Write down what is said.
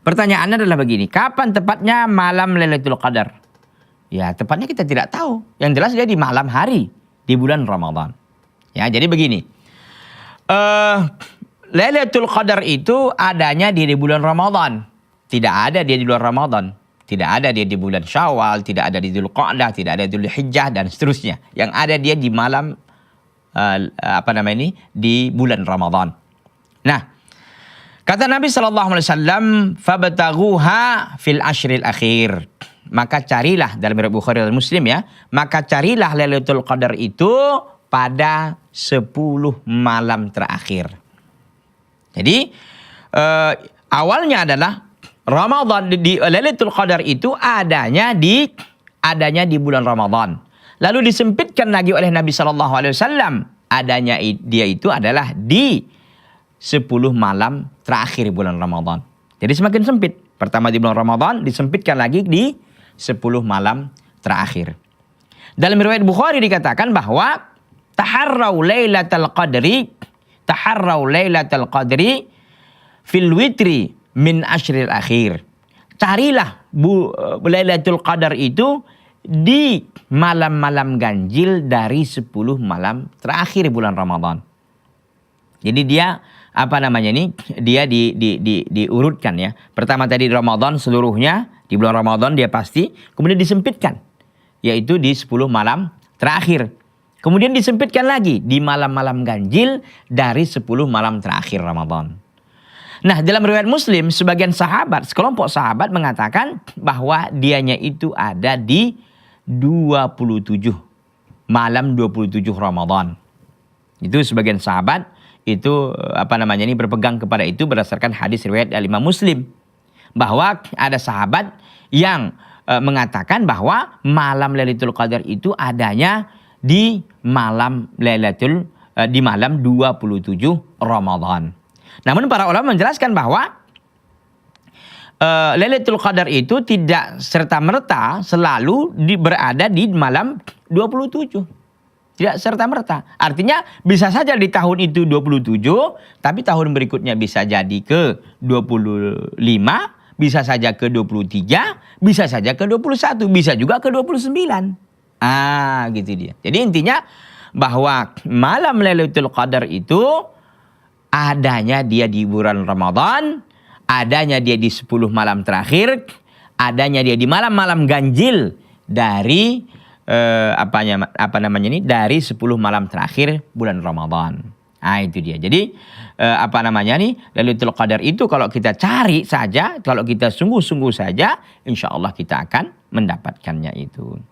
pertanyaannya adalah begini, kapan tepatnya malam Lailatul Qadar? Ya, tepatnya kita tidak tahu. Yang jelas dia di malam hari di bulan Ramadan. Ya, jadi begini. Lailatul Qadar itu adanya di bulan Ramadan. Tidak ada dia di luar Ramadan. Tidak ada dia di bulan Syawal, tidak ada di Dzulqa'dah, tidak ada di Dzulhijjah dan seterusnya. Yang ada dia di malam di bulan Ramadan. Nah, kata Nabi SAW, "Fabtaghuha fil ashril akhir." Maka carilah, dalam riwayat Bukhari dan Muslim ya, maka carilah Lailatul Qadar itu pada 10 malam terakhir. Jadi awalnya adalah Ramadan, di Lailatul Qadar itu adanya di bulan Ramadan. Lalu disempitkan lagi oleh Nabi SAW, adanya dia itu adalah di 10 malam terakhir bulan Ramadan. Jadi semakin sempit. Pertama di bulan Ramadan, disempitkan lagi di 10 malam terakhir. Dalam riwayat Bukhari dikatakan bahwa taharrau lailatul qadri fil witri min ashril akhir. Carilah Lailatul Qadar itu di malam-malam ganjil dari 10 malam terakhir bulan Ramadan. Jadi dia dia diurutkan ya. Pertama tadi di Ramadan seluruhnya, di bulan Ramadan dia pasti, kemudian disempitkan yaitu di 10 malam terakhir. Kemudian disempitkan lagi di malam-malam ganjil dari 10 malam terakhir Ramadan. Nah, dalam riwayat Muslim, sekelompok sahabat mengatakan bahwa dianya itu ada di 27 malam 27 Ramadan. Itu sebagian sahabat itu berpegang kepada itu berdasarkan hadis riwayat Imam Muslim, bahwa ada sahabat yang mengatakan bahwa malam Lailatul Qadar itu adanya di malam 27 Ramadan. Namun para ulama menjelaskan bahwa Lailatul Qadar itu tidak serta-merta selalu berada di malam 27. Tidak serta-merta. Artinya bisa saja di tahun itu 27, tapi tahun berikutnya bisa jadi ke 25, bisa saja ke 23, bisa saja ke 21, bisa juga ke 29. Gitu dia. Jadi intinya bahwa malam Lailatul Qadar itu adanya dia di bulan Ramadan, adanya dia di 10 malam terakhir, adanya dia di malam-malam ganjil dari dari 10 malam terakhir bulan Ramadan. Itu dia. Jadi Lailatul Qadar itu kalau kita cari saja, kalau kita sungguh-sungguh saja, insya Allah kita akan mendapatkannya itu.